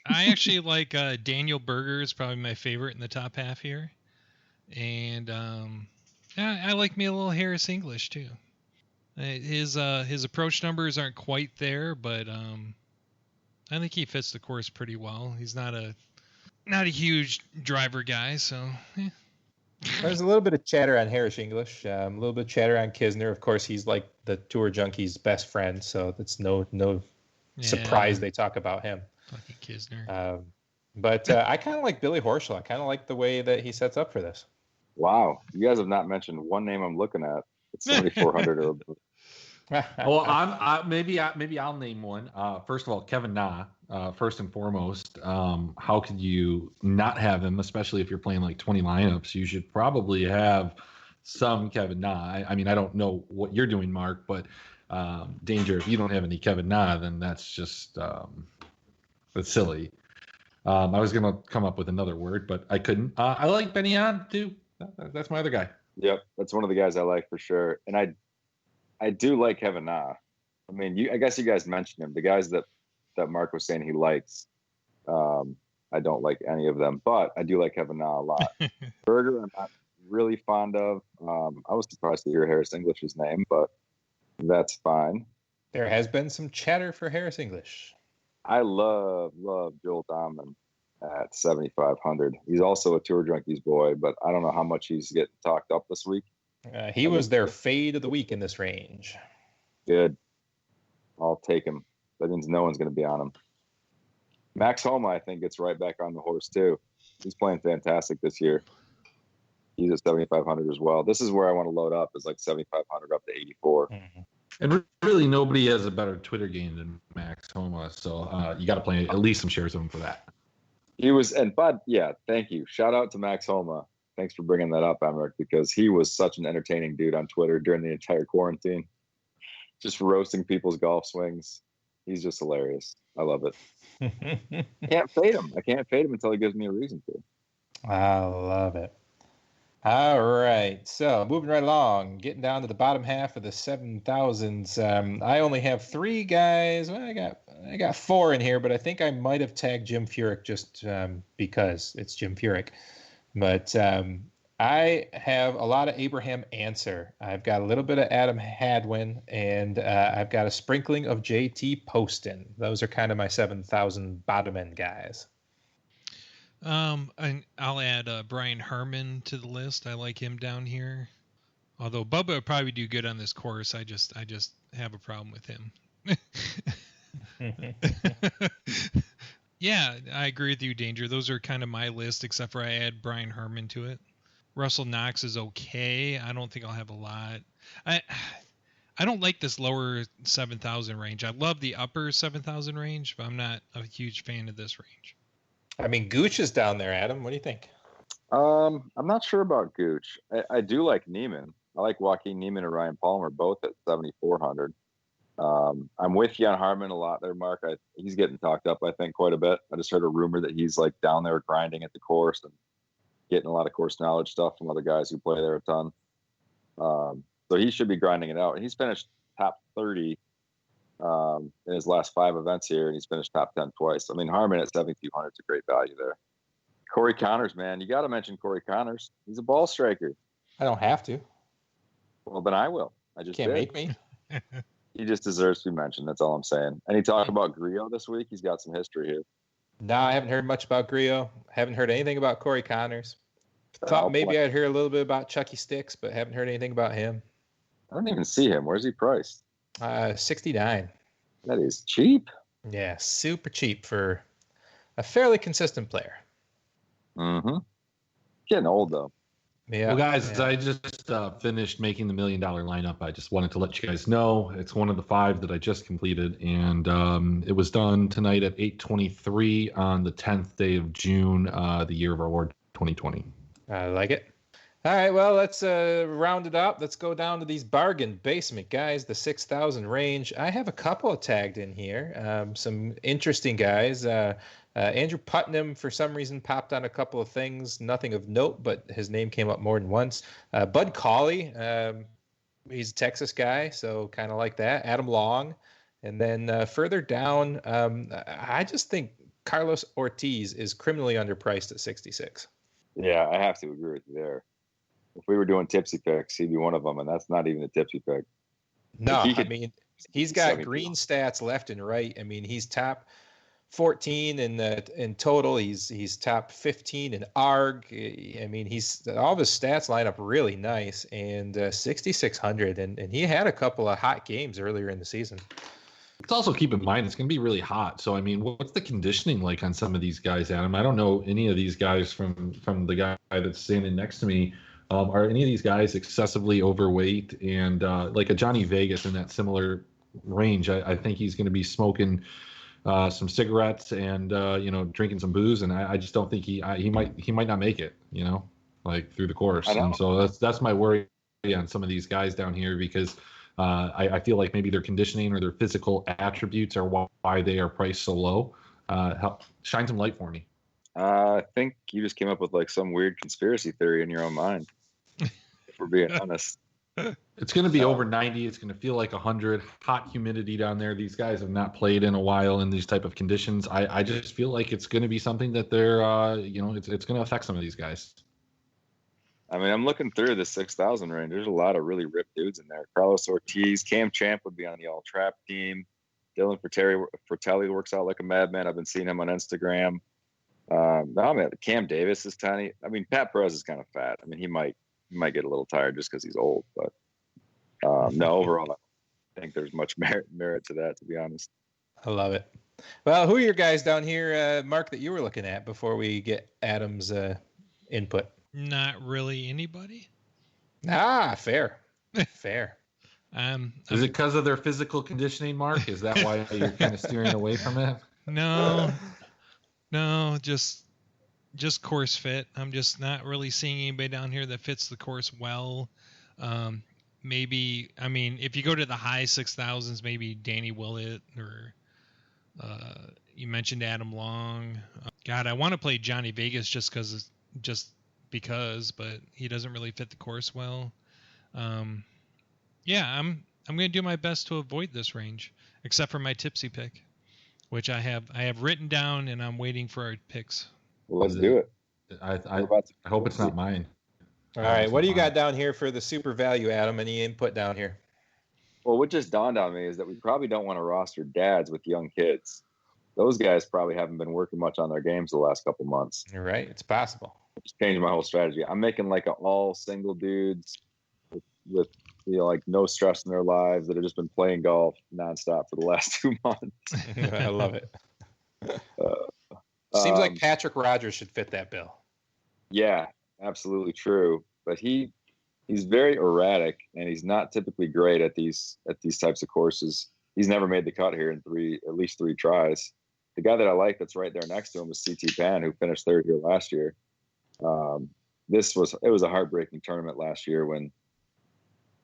Speaker 2: I actually like Daniel Berger is probably my favorite in the top half here. And I like me a little Harris English too. His approach numbers aren't quite there, but I think he fits the course pretty well. He's not a huge driver guy, so yeah.
Speaker 1: There's a little bit of chatter on Harris English, a little bit of chatter on Kisner. Of course, he's like the Tour Junkie's best friend, so it's no surprise they talk about him.
Speaker 2: Fucking Kisner.
Speaker 1: But I kind of like Billy Horschel. I kind of like the way that he sets up for this.
Speaker 4: Wow, you guys have not mentioned one name I'm looking at. It's 7,400 or above.
Speaker 3: Well, maybe I'll name one. First of all, Kevin Na. First and foremost, how could you not have him? Especially if you're playing like 20 lineups, you should probably have some Kevin Na. I mean, I don't know what you're doing, Mark, but Danger. If you don't have any Kevin Na, then that's just that's silly. I was gonna come up with another word, but I couldn't. I like Benny An too. That's my other guy.
Speaker 4: Yep, that's one of the guys I like for sure, and I do like Kevin Na. I mean, I guess you guys mentioned him. The guys that Mark was saying he likes, I don't like any of them, but I do like Kevin Na a lot. Berger, I'm not really fond of. I was surprised to hear Harris English's name, but that's fine.
Speaker 1: There has been some chatter for Harris English.
Speaker 4: I love Joel Dahmen at 7,500. He's also a Tour Junkies boy, but I don't know how much he's getting talked up this week.
Speaker 1: He was their fade of the week in this range.
Speaker 4: Good. I'll take him. That means no one's going to be on him. Max Homa, I think, gets right back on the horse, too. He's playing fantastic this year. He's at 7,500 as well. This is where I want to load up, is like 7,500 up to 84.
Speaker 3: Mm-hmm. And really, nobody has a better Twitter game than Max Homa, so you got to play at least some shares of him for that.
Speaker 4: He was, and Bud, yeah, thank you. Shout out to Max Homa. Thanks for bringing that up, Emmerich, because he was such an entertaining dude on Twitter during the entire quarantine. Just roasting people's golf swings. He's just hilarious. I love it. Can't fade him. I can't fade him until he gives me a reason to.
Speaker 1: I love it. All right. So moving right along, getting down to the bottom half of the 7,000s. I only have three guys. Well, I got four in here, but I think I might have tagged Jim Furyk just because it's Jim Furyk. But I have a lot of Abraham Answer. I've got a little bit of Adam Hadwin, and I've got a sprinkling of JT Poston. Those are kind of my 7,000 bottom end guys.
Speaker 2: And I'll add Brian Harmon to the list. I like him down here. Although Bubba would probably do good on this course, I just have a problem with him. Yeah, I agree with you, Danger. Those are kind of my list, except for I add Brian Harmon to it. Russell Knox is okay. I don't think I'll have a lot. I don't like this lower 7,000 range. I love the upper 7,000 range, but I'm not a huge fan of this range.
Speaker 1: I mean, Gooch is down there, Adam. What do you think?
Speaker 4: I'm not sure about Gooch. I do like Neiman. I like Joaquin Neiman and Ryan Palmer, both at 7,400. I'm with you on Harmon a lot there, Mark. He's getting talked up, I think, quite a bit. I just heard a rumor that he's like down there grinding at the course and getting a lot of course knowledge stuff from other guys who play there a ton. So he should be grinding it out. And he's finished top 30 in his last 5 events here, and he's finished top 10 twice. I mean, Harmon at 7,200 is a great value there. Corey Connors, man, you got to mention Corey Connors. He's a ball striker.
Speaker 1: I don't have to.
Speaker 4: Well, then I will. I just
Speaker 1: can't make me.
Speaker 4: He just deserves to be mentioned. That's all I'm saying. Any talk about Griot this week? He's got some history here.
Speaker 1: No, I haven't heard much about Griot. Haven't heard anything about Corey Connors. Thought maybe I'd hear a little bit about Chucky Sticks, but haven't heard anything about him.
Speaker 4: I don't even see him. Where's he priced?
Speaker 1: 69.
Speaker 4: That is cheap.
Speaker 1: Yeah, super cheap for a fairly consistent player.
Speaker 4: Mm-hmm. Getting old though.
Speaker 1: Yeah.
Speaker 3: Well, guys, I just finished making the $1 million lineup. I just wanted to let you guys know it's one of the 5 that I just completed, and it was done tonight at 8:23 on the 10th day of June, the year of our Lord 2020.
Speaker 1: I like it. All right, well, let's round it up. Let's go down to these bargain basement guys, the 6,000 range. I have a couple tagged in here, some interesting guys. Andrew Putnam, for some reason, popped on a couple of things, nothing of note, but his name came up more than once. Bud Cauley, he's a Texas guy, so kind of like that. Adam Long. And then further down, I just think Carlos Ortiz is criminally underpriced at 66.
Speaker 4: Yeah, I have to agree with you there. If we were doing tipsy picks, he'd be one of them, and that's not even a tipsy pick.
Speaker 1: No, I mean, he's got green stats left and right. I mean, he's top 14 in total. He's top 15 in ARG. I mean, he's all of his stats line up really nice, and 6,600, and he had a couple of hot games earlier in the season.
Speaker 3: Let's also keep in mind it's going to be really hot. So, I mean, what's the conditioning like on some of these guys, Adam? I don't know any of these guys from the guy that's standing next to me. Are any of these guys excessively overweight? And like a Johnny Vegas in that similar range, I think he's going to be smoking some cigarettes and drinking some booze, and I just don't think he might not make it, like through the course. And so that's my worry on some of these guys down here, because I feel like maybe their conditioning or their physical attributes are why they are priced so low. Shine some light for me.
Speaker 4: I think you just came up with like some weird conspiracy theory in your own mind, if we're being honest.
Speaker 3: It's going to be over 90. It's going to feel like 100. Hot humidity down there. These guys have not played in a while in these type of conditions. I just feel like it's going to be something that they're, it's going to affect some of these guys.
Speaker 4: I mean, I'm looking through the 6,000 range. There's a lot of really ripped dudes in there. Carlos Ortiz, Cam Champ would be on the All Trap team. Dylan Fratelli works out like a madman. I've been seeing him on Instagram. Cam Davis is tiny. I mean, Pat Perez is kind of fat. I mean, he might get a little tired just because he's old. But no, overall, I think there's much merit to that, to be honest.
Speaker 1: I love it. Well, who are your guys down here, Mark, that you were looking at before we get Adam's input?
Speaker 2: Not really anybody.
Speaker 1: Fair. Fair.
Speaker 3: Is it because of their physical conditioning, Mark? Is that why you're kind of steering away from it?
Speaker 2: No, just course fit. I'm just not really seeing anybody down here that fits the course well. Maybe, I mean, if you go to the high 6,000s, maybe Danny Willett, or you mentioned Adam Long. God, I want to play Johnny Vegas just because, but he doesn't really fit the course well. Yeah, I'm going to do my best to avoid this range, except for my tipsy pick, which I have written down, and I'm waiting for our picks.
Speaker 4: Well, let's do it.
Speaker 3: I hope it's not mine.
Speaker 1: All right, what do you got down here for the super value, Adam? Any input down here?
Speaker 4: Well, what just dawned on me is that we probably don't want to roster dads with young kids. Those guys probably haven't been working much on their games the last couple months.
Speaker 1: You're right. It's possible.
Speaker 4: Just changed my whole strategy. I'm making like all single dudes with like no stress in their lives that have just been playing golf nonstop for the last 2 months.
Speaker 1: I love it. Seems like Patrick Rogers should fit that bill.
Speaker 4: Yeah, absolutely true. But he's very erratic, and he's not typically great at these types of courses. He's never made the cut here in at least three tries. The guy that I like that's right there next to him is CT Pan, who finished third here last year. It was a heartbreaking tournament last year when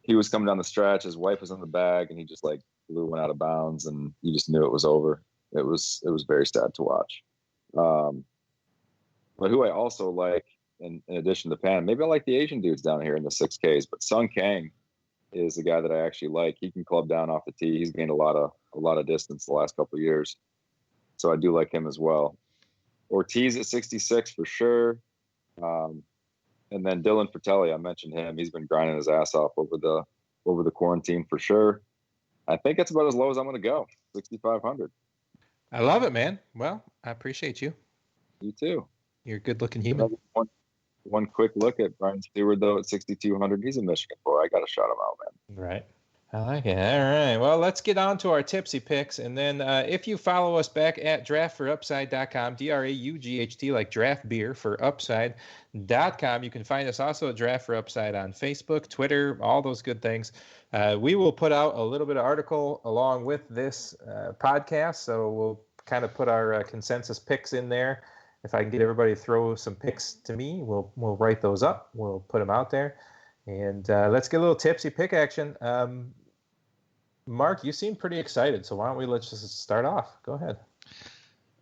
Speaker 4: he was coming down the stretch. His wife was in the bag, and he just like blew one out of bounds, and you just knew it was over. It was very sad to watch. But who I also like, in addition to Pan, maybe I like the Asian dudes down here in the 6Ks, but Sung Kang is the guy that I actually like. He can club down off the tee. He's gained a lot of distance the last couple of years, so I do like him as well. Ortiz at 66 for sure. And then Dylan Fratelli, I mentioned him. He's been grinding his ass off over the quarantine for sure. I think that's about as low as I'm going to go, 6,500.
Speaker 1: I love it, man. Well, I appreciate you.
Speaker 4: You too.
Speaker 1: You're a good-looking human.
Speaker 4: One quick look at Brian Stewart, though, at 6,200. He's a Michigan boy. I got to shout him out, man.
Speaker 1: Right. I like it. All right. Well, let's get on to our tipsy picks. And then if you follow us back at draftforupside.com, DRAUGHT, like draft beer for upside.com, you can find us also at Draft for Upside on Facebook, Twitter, all those good things. We will put out a little bit of article along with this podcast. So we'll kind of put our consensus picks in there. If I can get everybody to throw some picks to me, we'll write those up. We'll put them out there. And let's get a little tipsy pick action. Mark, you seem pretty excited, so why don't we let's just start off. Go ahead.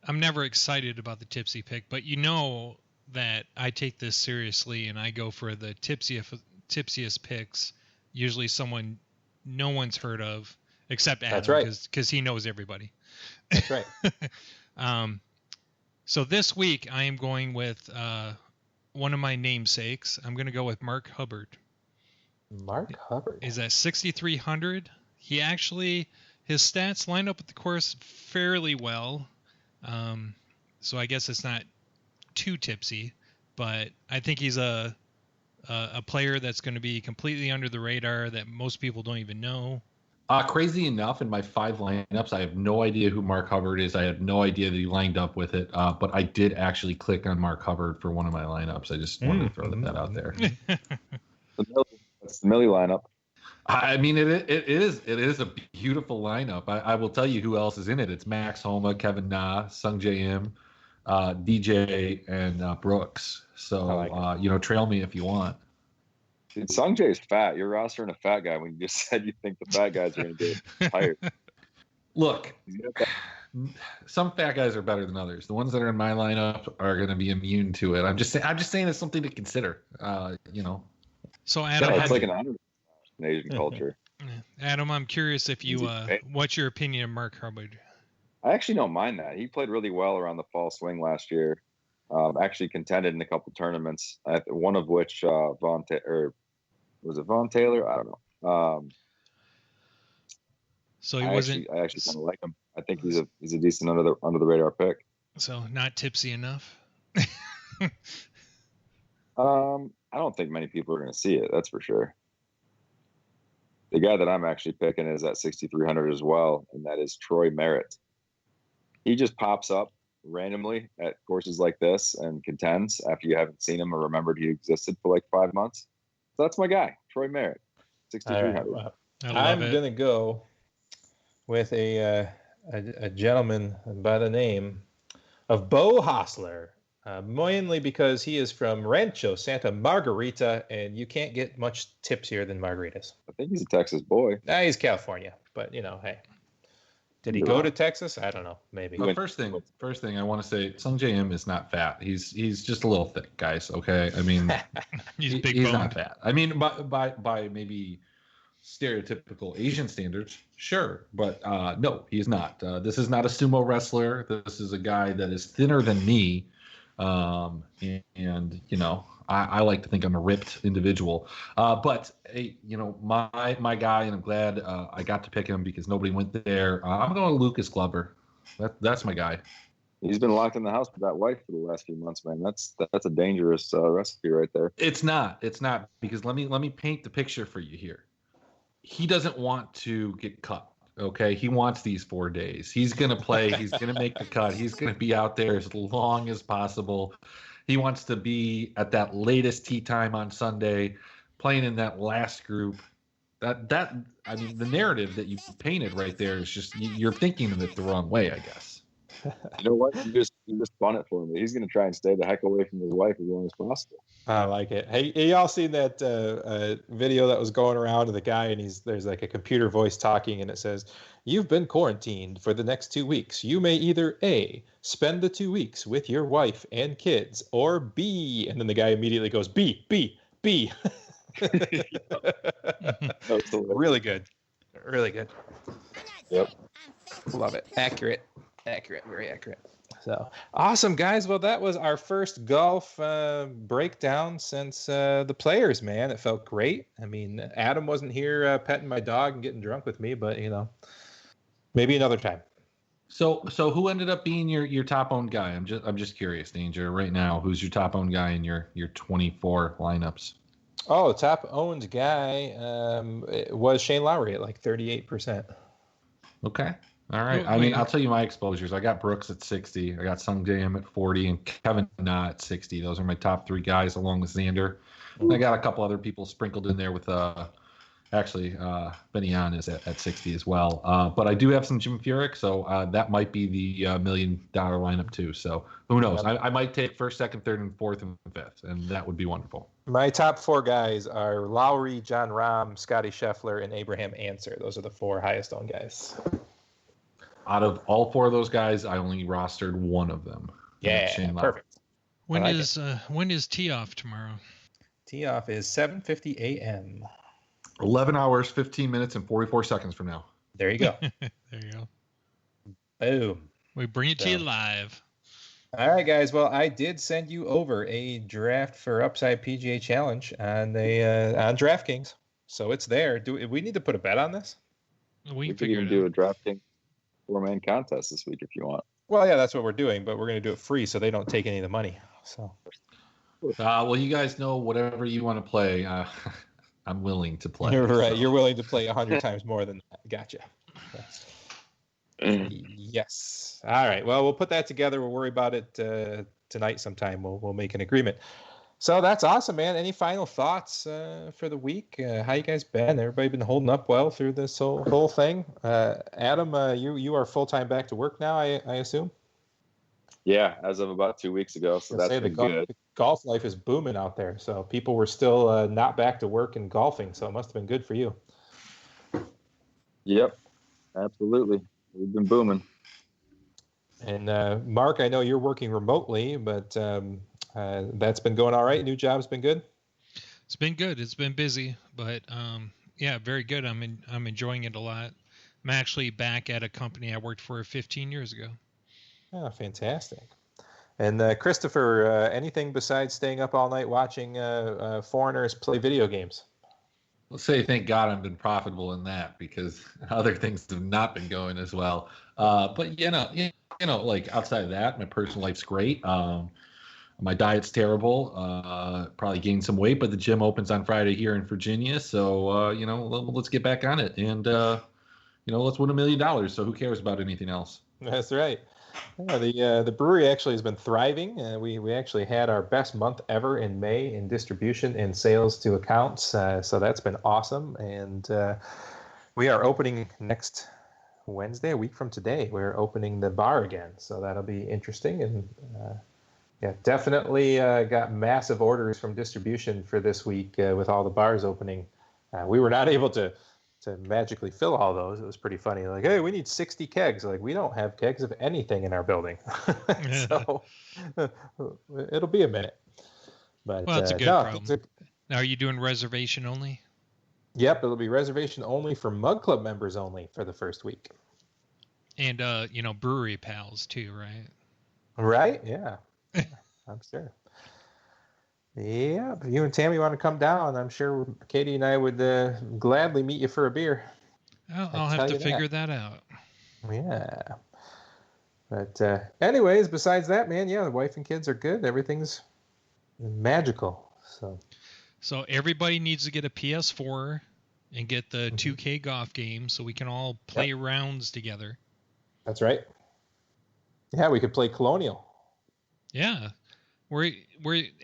Speaker 2: I'm never excited about the tipsy pick, but you know that I take this seriously and I go for the tipsiest picks, usually someone no one's heard of except Adam.
Speaker 1: That's right.
Speaker 2: Because he knows everybody.
Speaker 1: That's right.
Speaker 2: So this week I am going with one of my namesakes. I'm going to go with Mark Hubbard.
Speaker 1: Mark Hubbard
Speaker 2: is at 6,300. He actually, his stats line up with the course fairly well. So I guess it's not too tipsy, but I think he's a player that's going to be completely under the radar that most people don't even know.
Speaker 3: Crazy enough, in my 5 lineups, I have no idea who Mark Hubbard is. I have no idea that he lined up with it, but I did actually click on Mark Hubbard for one of my lineups. I just wanted to throw that out there.
Speaker 4: That's the Millie lineup.
Speaker 3: I mean, it is a beautiful lineup. I will tell you who else is in it. It's Max Homa, Kevin Na, Sung J M, DJ, and Brooks. So, trail me if you want.
Speaker 4: Dude, Sung Jae's fat. You're rostering a fat guy when you just said you think the fat guys are going to get tired.
Speaker 3: Look, some fat guys are better than others. The ones that are in my lineup are going to be immune to it. I'm just saying it's something to consider.
Speaker 2: So Adam,
Speaker 4: it's like an honor in Asian culture.
Speaker 2: Adam, I'm curious if you, what's your opinion of Mark Hubbard?
Speaker 4: I actually don't mind that. He played really well around the fall swing last year. Actually contended in a couple tournaments, one of which Vaughn Taylor? I don't know.
Speaker 2: So he
Speaker 4: wasn't. I actually kind of like him. I think he's a decent under the radar pick.
Speaker 2: So not tipsy enough.
Speaker 4: I don't think many people are going to see it. That's for sure. The guy that I'm actually picking is at 6,300 as well, and that is Troy Merritt. He just pops up randomly at courses like this and contends after you haven't seen him or remembered he existed for like 5 months. So that's my guy, Troy Merritt, 6,300.
Speaker 1: Right. I'm going to go with a gentleman by the name of Bo Hostler. Mainly because he is from Rancho Santa Margarita, and you can't get much tipsier than margaritas.
Speaker 4: I think he's a Texas boy.
Speaker 1: He's California, but hey, did he go to Texas? I don't know. Maybe.
Speaker 3: Well, first thing I want to say, Sung J M is not fat. He's just a little thick, guys. Okay, I mean, he's not fat. I mean, by maybe stereotypical Asian standards, sure, but no, he's not. This is not a sumo wrestler. This is a guy that is thinner than me. I like to think I'm a ripped individual, but hey, my guy, and I'm glad I got to pick him because nobody went there. I'm going to Lucas Glover. That's my guy.
Speaker 4: He's been locked in the house with that wife for the last few months, man. That's a dangerous recipe right there.
Speaker 3: It's not because let me paint the picture for you here. He doesn't want to get cut. Okay, he wants these 4 days. He's going to play. He's going to make the cut. He's going to be out there as long as possible. He wants to be at that latest tee time on Sunday, playing in that last group. The narrative that you painted right there is just you're thinking of it the wrong way, I guess.
Speaker 4: You know what? You just spun it for me. He's going to try and stay the heck away from his wife as long as possible.
Speaker 1: I like it. Hey, y'all seen that video that was going around of the guy, and there's like a computer voice talking, and it says, "You've been quarantined for the next 2 weeks. You may either A, spend the 2 weeks with your wife and kids, or B," and then the guy immediately goes, B. Really good. Really good.
Speaker 4: Yep.
Speaker 1: Love it. Accurate, very accurate. So awesome, guys. Well, that was our first golf breakdown since the Players, man. It felt great. I mean, Adam wasn't here petting my dog and getting drunk with me, but maybe another time.
Speaker 3: So who ended up being your top owned guy? I'm just curious, Danger. Right now, who's your top owned guy in your 24 lineups?
Speaker 1: Oh, top owned guy was Shane Lowry at like 38%.
Speaker 3: Okay. All right. I mean, I'll tell you my exposures. I got Brooks at 60. I got Sungjae at 40 and Kevin Na at 60. Those are my top three guys along with Xander. I got a couple other people sprinkled in there with Benny Yan is at 60 as well. But I do have some Jim Furyk, so that might be the $1 million lineup too. So who knows? I might take first, second, third, and fourth and fifth, and that would be wonderful.
Speaker 1: My top four guys are Lowry, John Rahm, Scotty Scheffler, and Abraham Answer. Those are the four highest owned guys.
Speaker 3: Out of all four of those guys, I only rostered one of them.
Speaker 1: Yeah, perfect.
Speaker 2: When is tee off tomorrow?
Speaker 1: Tee off is 7:50 a.m.
Speaker 3: 11 hours, 15 minutes, and 44 seconds from now.
Speaker 1: There you go.
Speaker 2: There you go.
Speaker 1: Boom.
Speaker 2: We bring it to you live.
Speaker 1: All right, guys. Well, I did send you over a draft for Upside PGA Challenge on DraftKings, so it's there. Do we need to put a bet on this?
Speaker 4: We could even do a DraftKings 4-man contest this week if you want.
Speaker 1: Well, yeah, that's what we're doing, but we're going to do it free, so they don't take any of the money. So.
Speaker 3: Well, you guys know whatever you want to play. I'm willing to play.
Speaker 1: You're right. So. You're willing to play 100 times more than that. Gotcha. Yes. All right. Well, we'll put that together. We'll worry about it tonight sometime. We'll make an agreement. So that's awesome, man. Any final thoughts for the week? How you guys been? Everybody been holding up well through this whole thing? Adam, you are full-time back to work now, I assume?
Speaker 4: Yeah, as of about 2 weeks ago. So that's been good.
Speaker 1: The golf life is booming out there. So people were still not back to work and golfing. So it must have been good for you.
Speaker 4: Yep, absolutely. We've been booming.
Speaker 1: And Mark, I know you're working remotely, but that's been going all right. New job's been good.
Speaker 2: It's been good. It's been busy, but yeah, very good. I'm enjoying it a lot. I'm actually back at a company I worked for 15 years ago.
Speaker 1: Oh, fantastic. And Christopher, anything besides staying up all night watching foreigners play video games?
Speaker 3: Let's say thank God I've been profitable in that because other things have not been going as well. But you know, like outside of that, my personal life's great. My diet's terrible. Probably gained some weight, but the gym opens on Friday here in Virginia, so let's get back on it and let's win $1 million. So who cares about anything else?
Speaker 1: That's right. Yeah, the brewery actually has been thriving. We actually had our best month ever in May in distribution and sales to accounts. So that's been awesome. And we are opening next Wednesday, a week from today. We're opening the bar again. So that'll be interesting. And yeah, definitely got massive orders from distribution for this week with all the bars opening. We were not able to magically fill all those. It was pretty funny. Like, hey, we need 60 kegs. Like, we don't have kegs of anything in our building. So it'll be a minute. But
Speaker 2: well, that's a good problem. Now, are you doing reservation only?
Speaker 1: Yep, it'll be reservation only for Mug Club members only for the first week.
Speaker 2: And brewery pals too, right?
Speaker 1: Right? Yeah. I'm sure. Yeah, if you and Tammy want to come down, I'm sure Katie and I would gladly meet you for a beer.
Speaker 2: I'll have to figure that out.
Speaker 1: Yeah. But anyways, besides that, man, yeah, the wife and kids are good. Everything's magical. So
Speaker 2: everybody needs to get a PS4 and get the 2K golf game so we can all play rounds together.
Speaker 1: That's right. Yeah, we could play Colonial.
Speaker 2: Yeah. Where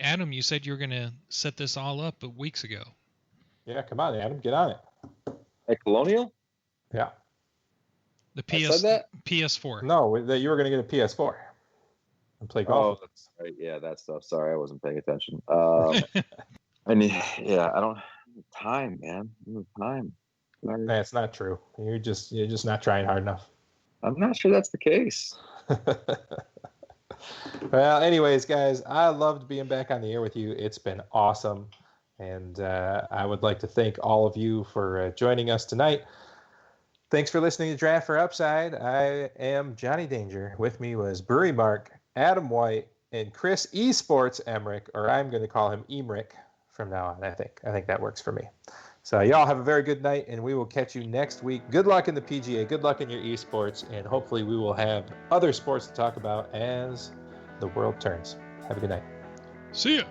Speaker 2: Adam, you said you were going to set this all up weeks ago.
Speaker 1: Yeah, come on, Adam, get on it.
Speaker 4: At Colonial?
Speaker 1: Yeah.
Speaker 2: The PS4.
Speaker 1: No, that you were going to get a PS4 and play golf.
Speaker 4: Oh, that's right. Yeah, that stuff. Sorry, I wasn't paying attention. I don't have time, man. I don't have time.
Speaker 1: That's not true. You're just not trying hard enough.
Speaker 4: I'm not sure that's the case.
Speaker 1: Well, anyways, guys, I loved being back on the air with you. It's been awesome. And I would like to thank all of you for joining us tonight. Thanks for listening to Draft for Upside. I am Johnny Danger. With me was Brewery Mark, Adam White, and Chris Esports Emmerich, or I'm going to call him Emmerich from now on, I think. I think that works for me. So y'all have a very good night, and we will catch you next week. Good luck in the PGA. Good luck in your esports, and hopefully we will have other sports to talk about as the world turns. Have a good night.
Speaker 2: See ya.